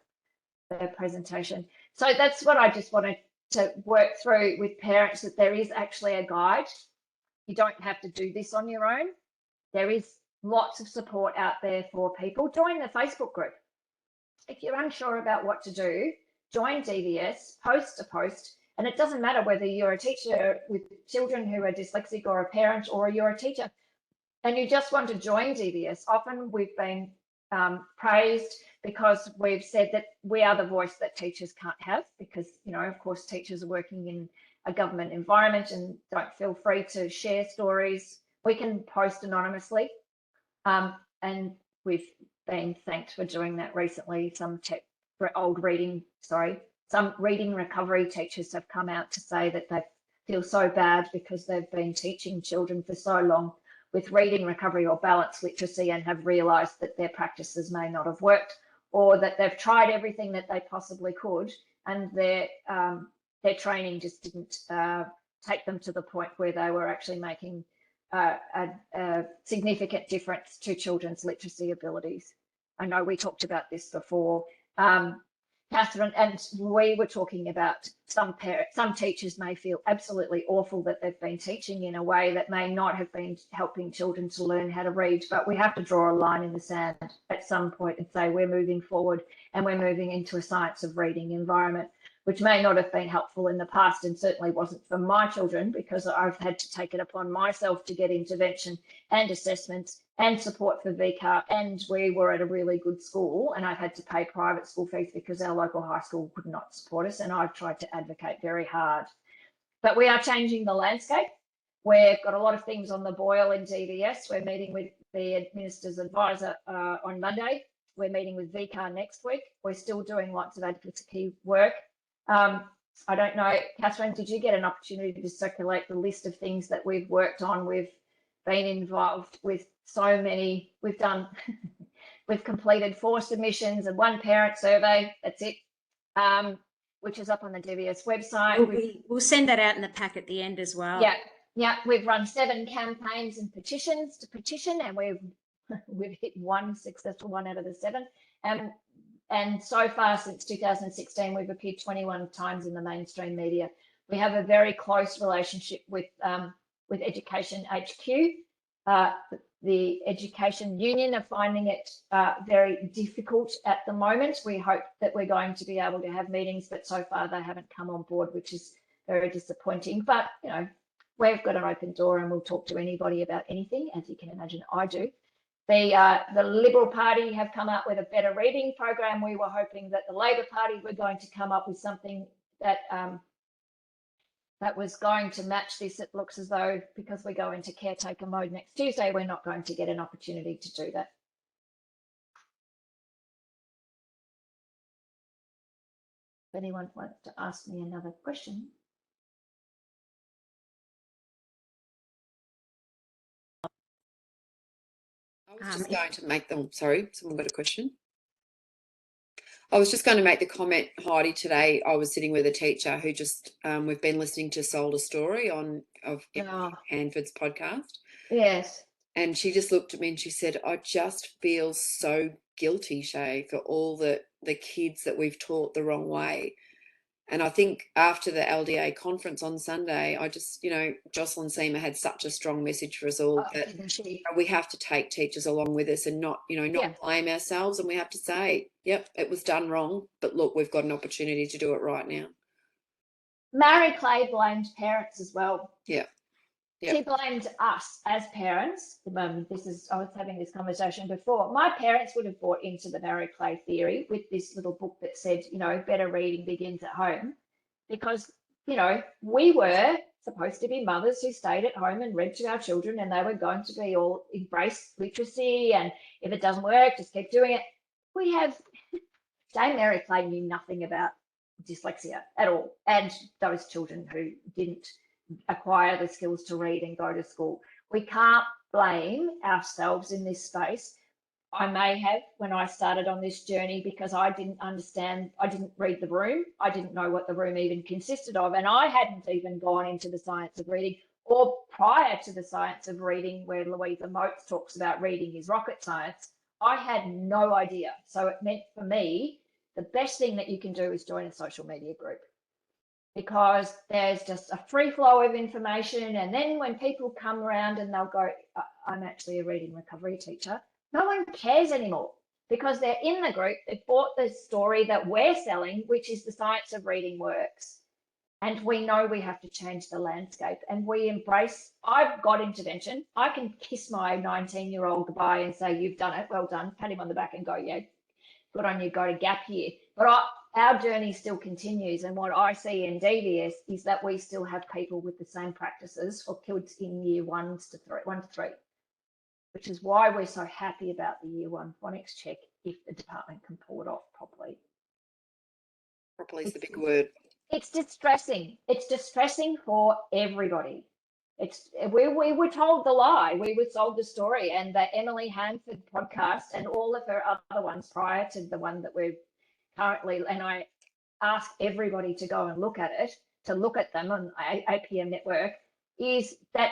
presentation. So that's what I just wanted to work through with parents, that there is actually a guide. You don't have to do this on your own. There is lots of support out there for people. Join the Facebook group. If you're unsure about what to do, join DVS, post a post, and it doesn't matter whether you're a teacher with children who are dyslexic or a parent, or you're a teacher and you just want to join DVS. Often we've been praised because we've said that we are the voice that teachers can't have, because, you know, of course, teachers are working in a government environment and don't feel free to share stories. We can post anonymously, and we've been thanked for doing that recently. Some reading recovery teachers have come out to say that they feel so bad because they've been teaching children for so long with reading recovery or balanced literacy and have realised that their practices may not have worked, or that they've tried everything that they possibly could and their training just didn't take them to the point where they were actually making a significant difference to children's literacy abilities. I know we talked about this before. Catherine, and we were talking about some teachers may feel absolutely awful that they've been teaching in a way that may not have been helping children to learn how to read, but we have to draw a line in the sand at some point and say we're moving forward and we're moving into a science of reading environment, which may not have been helpful in the past and certainly wasn't for my children, because I've had to take it upon myself to get intervention and assessments and support for VCAR, and we were at a really good school and I've had to pay private school fees because our local high school could not support us, and I've tried to advocate very hard. But we are changing the landscape. We've got a lot of things on the boil in DVS. We're meeting with the Minister's Advisor on Monday. We're meeting with VCAR next week. We're still doing lots of advocacy work. I don't know, Catherine, did you get an opportunity to circulate the list of things that we've worked on? We've been involved with so many. We've done, we've completed 4 submissions and 1 parent survey. That's it, which is up on the DVS website. We'll send that out in the pack at the end as well. Yeah. We've run 7 campaigns and petitions to petition, and we've hit 1 successful one out of the 7. And so far since 2016, we've appeared 21 times in the mainstream media. We have a very close relationship with Education HQ. The Education Union are finding it very difficult at the moment. We hope that we're going to be able to have meetings, but so far they haven't come on board, which is very disappointing. But, you know, we've got an open door and we'll talk to anybody about anything, as you can imagine I do. The Liberal Party have come up with a better reading program. We were hoping that the Labor Party were going to come up with something that that was going to match this. It looks as though, because we go into caretaker mode next Tuesday, we're not going to get an opportunity to do that. If anyone wants to ask me another question. I was just going to make them, sorry, someone got a question. I was just going to make the comment, Heidi, today I was sitting with a teacher who just, we've been listening to Sold a Story of Hanford's podcast. Yes. And she just looked at me and she said, I just feel so guilty, Shay, for all the kids that we've taught the wrong way. And I think after the LDA conference on Sunday, I just, you know, Jocelyn Seamer had such a strong message for us all that we have to take teachers along with us and not, you know, not blame ourselves. And we have to say, yep, it was done wrong, but look, we've got an opportunity to do it right now. Mary Clay blamed parents as well. Yeah. She blamed us as parents. I was having this conversation before. My parents would have bought into the Mary Clay theory with this little book that said, you know, better reading begins at home, because, you know, we were supposed to be mothers who stayed at home and read to our children, and they were going to be all embrace literacy, and if it doesn't work, just keep doing it. We have, Dame Mary Clay knew nothing about dyslexia at all, and those children who didn't acquire the skills to read and go to school. We can't blame ourselves in this space. I may have when I started on this journey, because I didn't understand, I didn't read the room. I didn't know what the room even consisted of, and I hadn't even gone into the science of reading, or prior to the science of reading, where Louisa Motes talks about reading is rocket science. I had no idea. So it meant for me, the best thing that you can do is join a social media group, because there's just a free flow of information. And then when people come around and they'll go, I'm actually a reading recovery teacher, no one cares anymore, because they're in the group, they've bought the story that we're selling, which is the science of reading works. And we know we have to change the landscape, and we embrace, I've got intervention. I can kiss my 19-year-old goodbye and say, you've done it, well done, pat him on the back and go, yeah, good on you, got a gap here. But our journey still continues, and what I see in DVS is that we still have people with the same practices for kids in year 1 to 3, which is why we're so happy about the year 1 phonics check if the department can pull it off properly. Properly is the big word. It's distressing. It's distressing for everybody. We were told the lie. We were told the story, and the Emily Hanford podcast and all of her other ones prior to the one that we're currently, and I ask everybody to go and look at it, to look at them on APM Network, is that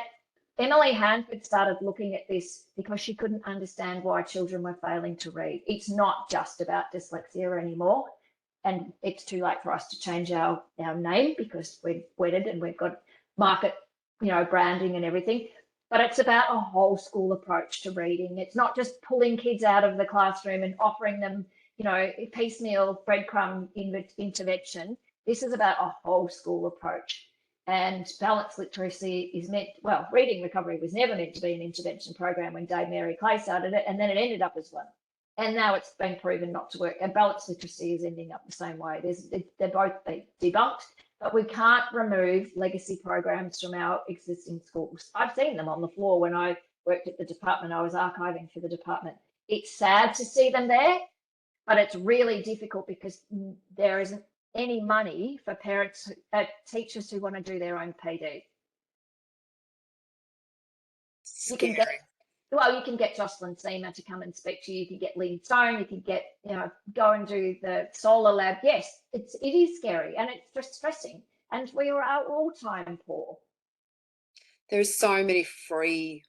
Emily Hanford started looking at this because she couldn't understand why children were failing to read. It's not just about dyslexia anymore. and it's too late for us to change our name because we're wedded and we've got market, branding and everything. But it's about a whole school approach to reading. It's not just pulling kids out of the classroom and offering them, piecemeal breadcrumb intervention. This is about a whole school approach. And balanced literacy is reading recovery was never meant to be an intervention program when Dame Mary Clay started it, and then it ended up as one. And now it's been proven not to work. And balanced literacy is ending up the same way. They're both debunked, but we can't remove legacy programs from our existing schools. I've seen them on the floor when I worked at the department. I was archiving for the department. It's sad to see them there, but it's really difficult because there isn't any money for parents, teachers who want to do their own PD. You can get Jocelyn Seamer to come and speak to you. You can get Lynn Stone. You can get, go and do the solar lab. Yes, it is scary and it's distressing. And we are all time poor. There's so many free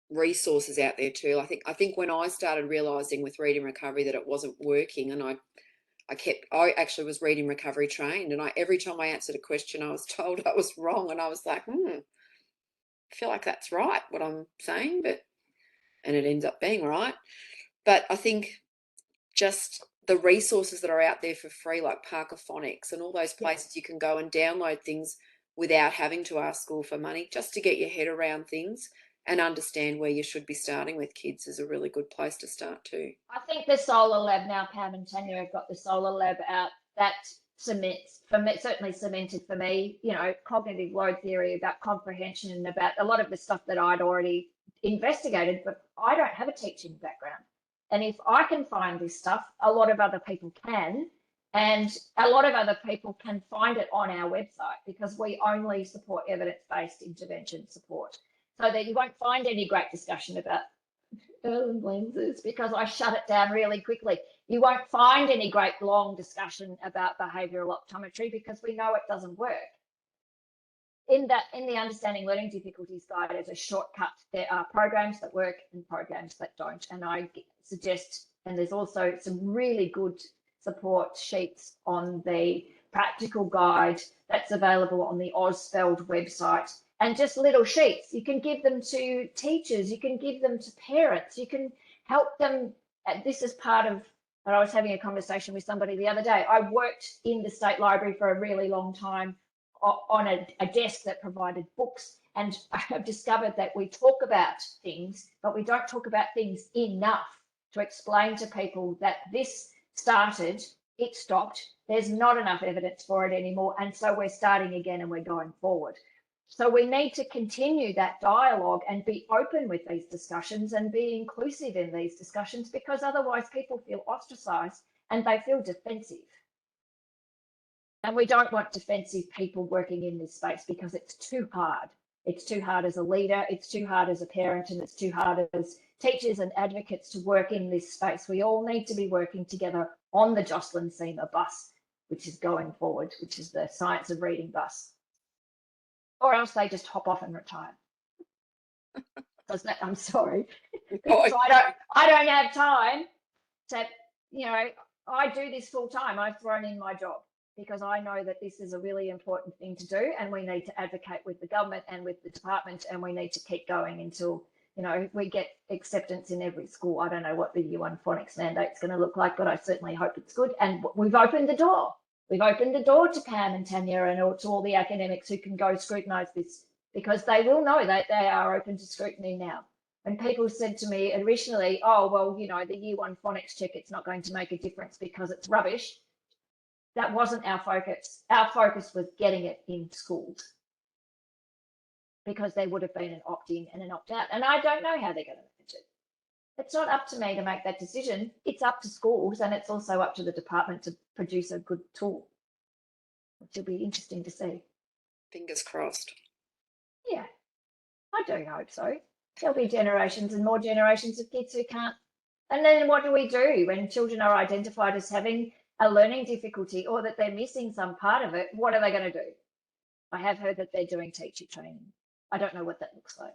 resources out there too. I think when I started realizing with Reading Recovery that it wasn't working, and I actually was Reading Recovery trained, and every time I answered a question, I was told I was wrong, and I was like, I feel like that's right what I'm saying, and it ends up being right. But I think just the resources that are out there for free, like Parker Phonics and all those places you can go and download things without having to ask school for money, just to get your head around things and understand where you should be starting with kids, is a really good place to start too. I think the solar lab now, Pam and Tanya have got the solar lab out. That certainly cemented for me, cognitive load theory, about comprehension and about a lot of the stuff that I'd already investigated, but I don't have a teaching background. And if I can find this stuff, a lot of other people can, and a lot of other people can find it on our website, because we only support evidence-based intervention support. So that you won't find any great discussion about lenses, because I shut it down really quickly. You won't find any great long discussion about behavioural optometry, because we know it doesn't work. In the Understanding Learning Difficulties Guide, as a shortcut, there are programs that work and programs that don't. And I suggest, and there's also some really good support sheets on the practical guide that's available on the Ausfeld website. And just little sheets. You can give them to teachers, you can give them to parents, you can help them. This is part of, and I was having a conversation with somebody the other day. I worked in the State Library for a really long time on a desk that provided books, and I have discovered that we talk about things, but we don't talk about things enough to explain to people that this started, it stopped, there's not enough evidence for it anymore, and so we're starting again and we're going forward. So we need to continue that dialogue and be open with these discussions and be inclusive in these discussions, because otherwise people feel ostracised and they feel defensive. And we don't want defensive people working in this space, because it's too hard. It's too hard as a leader, it's too hard as a parent, and it's too hard as teachers and advocates to work in this space. We all need to be working together on the Jocelyn Seamer bus, which is going forward, which is the Science of Reading bus. Or else they just hop off and retire. I'm sorry. So I don't have time to, I do this full time. I've thrown in my job because I know that this is a really important thing to do, and we need to advocate with the government and with the department, and we need to keep going until, we get acceptance in every school. I don't know what the Year 1 phonics mandate is going to look like, but I certainly hope it's good. And we've opened the door. We've opened the door to Pam and Tanya and to all the academics who can go scrutinise this, because they will know that they are open to scrutiny now. And people said to me originally, oh, well, the Year 1 phonics check, it's not going to make a difference because it's rubbish. That wasn't our focus. Our focus was getting it in schools, because there would have been an opt-in and an opt-out. And I don't know how they're going to manage it. It's not up to me to make that decision. It's up to schools, and it's also up to the department to produce a good tool, which will be interesting to see. Fingers crossed. Yeah, I do hope so. There'll be generations and more generations of kids who can't. And then what do we do when children are identified as having a learning difficulty, or that they're missing some part of it? What are they going to do? I have heard that they're doing teacher training. I don't know what that looks like.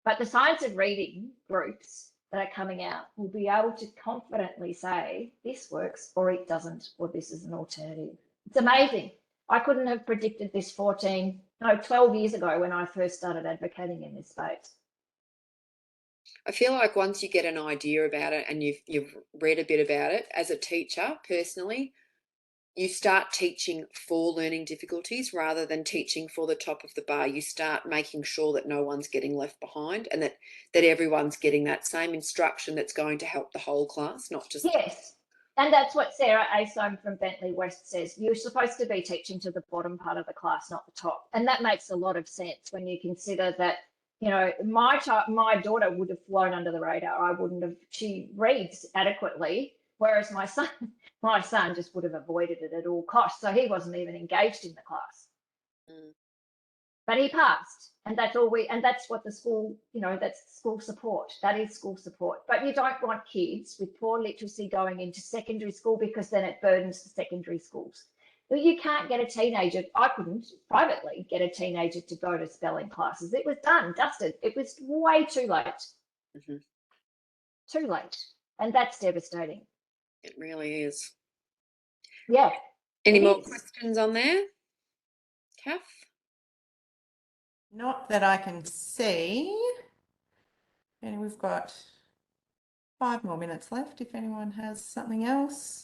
But the Science of Reading groups that are coming out will be able to confidently say this works or it doesn't, or this is an alternative. It's amazing. I couldn't have predicted this 12 years ago when I first started advocating in this space. I feel like once you get an idea about it and you've read a bit about it, as a teacher personally, you start teaching for learning difficulties rather than teaching for the top of the bar. You start making sure that no one's getting left behind and that everyone's getting that same instruction that's going to help the whole class, not just... Yes, and that's what Sarah Asome from Bentley West says. You're supposed to be teaching to the bottom part of the class, not the top. And that makes a lot of sense when you consider that, you know, my daughter would have flown under the radar. I wouldn't have. She reads adequately, whereas my son just would have avoided it at all costs. So he wasn't even engaged in the class. Mm. But he passed, and that's all and that's what the school, you know, that's school support. That is school support. But you don't want kids with poor literacy going into secondary school because then it burdens the secondary schools. But you can't get a teenager. I couldn't privately get a teenager to go to spelling classes. It was done, dusted. It was way too late. Mm-hmm. Too late. And that's devastating. It really is. Yeah. Any more questions on there, Kath? Not that I can see. And we've got 5 more minutes left if anyone has something else.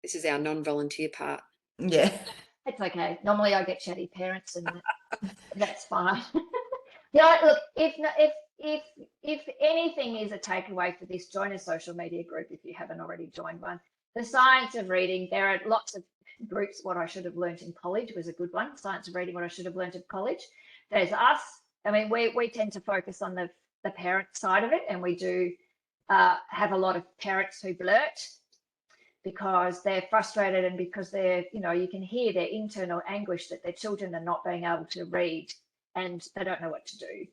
This is our non-volunteer part. Yeah. It's okay. Normally I get chatty parents and that's fine. Yeah, look, if anything is a takeaway for this, join a social media group if you haven't already joined one. The Science of Reading, there are lots of groups. What I should have learnt in college was a good one. Science of Reading, what I should have learnt in college. There's us. I mean, we tend to focus on the parent side of it, and we do have a lot of parents who blurt because they're frustrated and because they're, you know, you can hear their internal anguish that their children are not being able to read and they don't know what to do.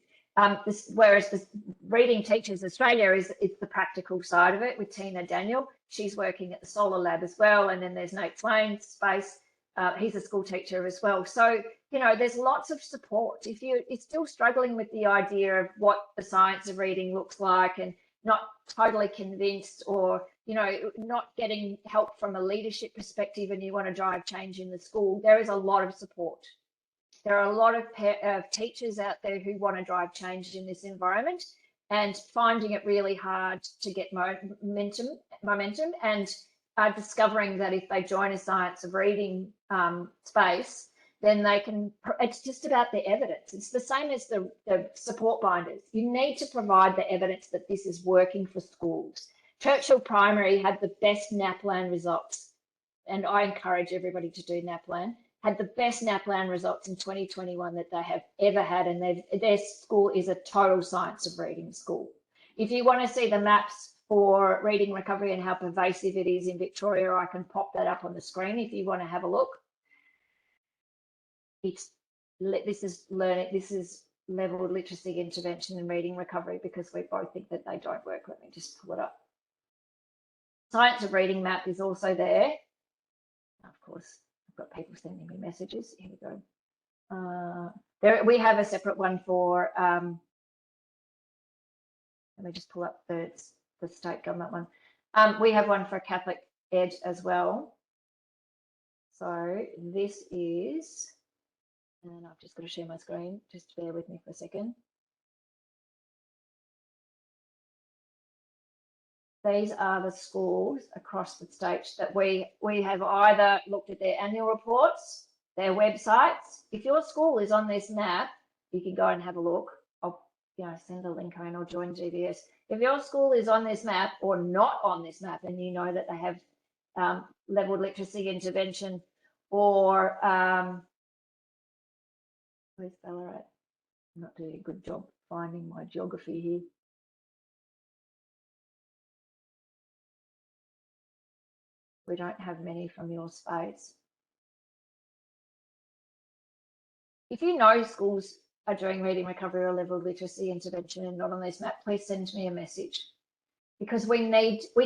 Whereas the Reading Teachers Australia is the practical side of it with Tina Daniel. She's working at the Solar Lab as well. And then there's Nate Swain's space. He's a school teacher as well. So, you know, there's lots of support. If you're still struggling with the idea of what the science of reading looks like and not totally convinced, or, you know, not getting help from a leadership perspective and you want to drive change in the school, there is a lot of support. There are a lot of teachers out there who want to drive change in this environment and finding it really hard to get momentum and discovering that if they join a Science of Reading space, then they can, it's just about the evidence. It's the same as the support binders. You need to provide the evidence that this is working for schools. Churchill Primary had the best NAPLAN results, and I encourage everybody to do NAPLAN, had the best NAPLAN results in 2021 that they have ever had, and their school is a total Science of Reading school. If you want to see the maps for reading recovery and how pervasive it is in Victoria, I can pop that up on the screen if you want to have a look. This is level literacy intervention and reading recovery, because we both think that they don't work. Let me just pull it up. Science of Reading map is also there. Of course, I've got people sending me messages. Here we go. We have a separate one for, let me just pull up the state government one. We have one for Catholic Ed as well. So this is, and I've just got to share my screen, just bear with me for a second. These are the schools across the state that we have either looked at their annual reports, their websites. If your school is on this map, you can go and have a look. I'll send a link in or join DVS. If your school is on this map or not on this map, and you know that they have level literacy intervention or where's Ballarat? I'm not doing a good job finding my geography here. We don't have many from your space. If you know schools are doing reading recovery or level literacy intervention and not on this map, please send me a message, because we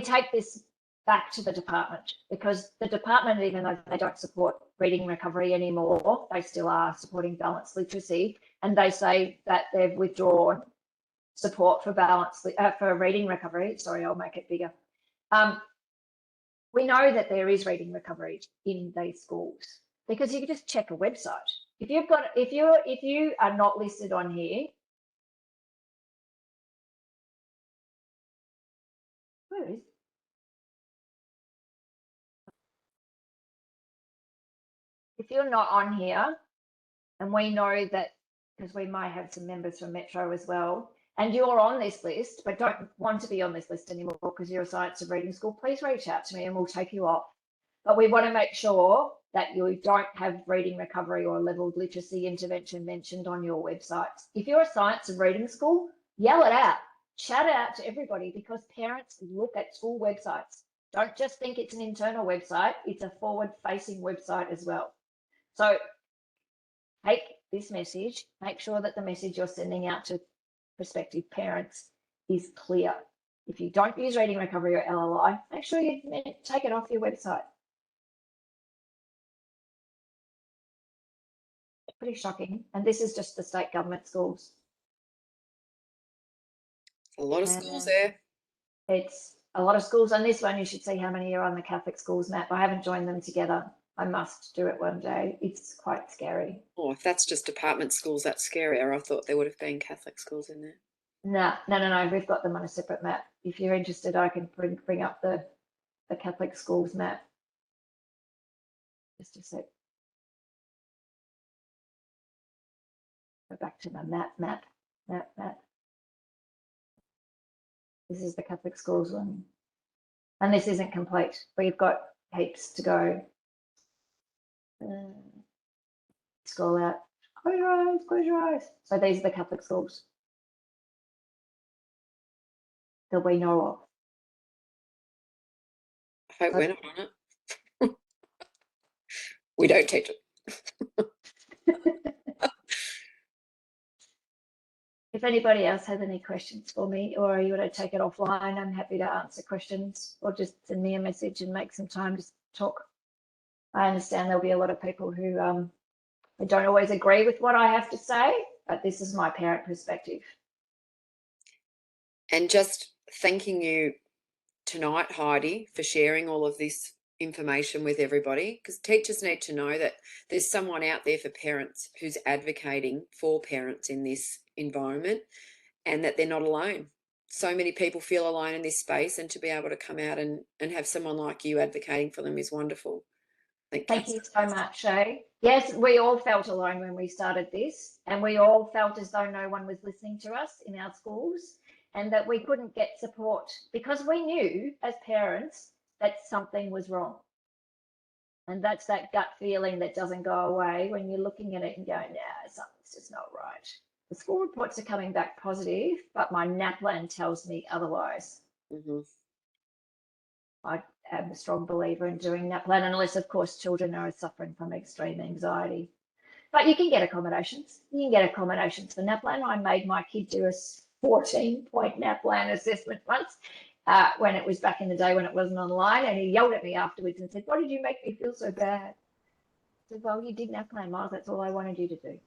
take this back to the department, because the department, even though they don't support reading recovery anymore, they still are supporting balanced literacy, and they say that they've withdrawn support for for reading recovery. Sorry, I'll make it bigger. We know that there is reading recovery in these schools because you can just check a website. If you are not listed on here, where is? If you're not on here, and we know that because we might have some members from Metro as well, and you're on this list but don't want to be on this list anymore because you're a science of reading school, please reach out to me and we'll take you off. But we want to make sure that you don't have reading recovery or leveled literacy intervention mentioned on your website. If you're a science of reading school, yell it out, shout it out to everybody, because parents look at school websites. Don't just think it's an internal website, it's a forward-facing website as well. So take this message, make sure that the message you're sending out to prospective parents is clear. If you don't use reading recovery or LLI, make sure you take it off your website. Pretty shocking. And this is just the state government schools. A lot of schools there. It's a lot of schools. On this one, you should see how many are on the Catholic schools map. I haven't joined them together. I must do it one day. It's quite scary. Oh, if that's just department schools, that's scarier. I thought there would have been Catholic schools in there. No. We've got them on a separate map. If you're interested, I can bring up the Catholic schools map. Just a sec. Go back to the map. This is the Catholic schools one. And this isn't complete. We've got heaps to go. Scroll out. Close your eyes. So these are the Catholic schools that we know of. I hope we're not on it. We don't teach it. If anybody else has any questions for me, or you want to take it offline, I'm happy to answer questions, or just send me a message and make some time to talk. I understand there'll be a lot of people who don't always agree with what I have to say, but this is my parent perspective. And just thanking you tonight, Heidi, for sharing all of this information with everybody, because teachers need to know that there's someone out there for parents who's advocating for parents in this environment, and that they're not alone. So many people feel alone in this space, and to be able to come out and have someone like you advocating for them is wonderful. Thank you so much, Shay. Yes, we all felt alone when we started this, and we all felt as though no one was listening to us in our schools, and that we couldn't get support because we knew as parents that something was wrong. And that's that gut feeling that doesn't go away when you're looking at it and going, nah, something's just not right. The school reports are coming back positive, but my NAPLAN tells me otherwise. Mm-hmm. I am a strong believer in doing NAPLAN, unless, of course, children are suffering from extreme anxiety. But you can get accommodations. You can get accommodations for NAPLAN. I made my kid do a 14-point NAPLAN assessment once when it was back in the day when it wasn't online, and he yelled at me afterwards and said, "Why did you make me feel so bad?" I said, "Well, you did NAPLAN, Miles. That's all I wanted you to do."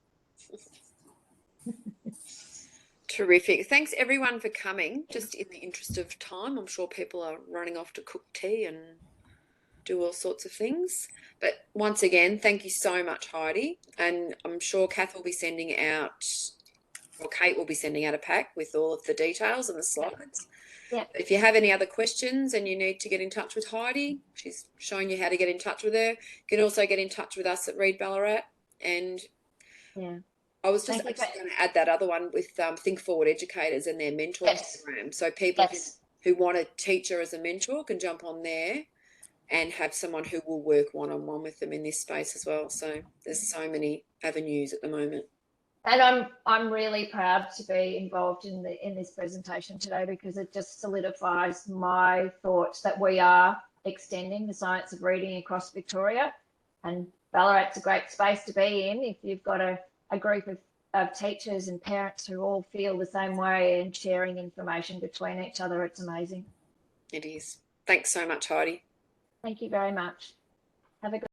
Terrific. Thanks everyone for coming. Just in the interest of time, I'm sure people are running off to cook tea and do all sorts of things. But once again, thank you so much, Heidi. And I'm sure Kath will be sending out, or Kate will be sending out a pack with all of the details and the slides. Yeah. If you have any other questions and you need to get in touch with Heidi, she's showing you how to get in touch with her. You can also get in touch with us at Read Ballarat. And yeah, I was just actually going to add that other one with Think Forward Educators and their mentor program. So people who want a teacher as a mentor can jump on there and have someone who will work one-on-one with them in this space as well. So there's so many avenues at the moment. And I'm really proud to be involved in this presentation today, because it just solidifies my thoughts that we are extending the science of reading across Victoria, and Ballarat's a great space to be in if you've got a group of teachers and parents who all feel the same way and sharing information between each other. It's amazing. It is. Thanks so much, Heidi. Thank you very much. Have a good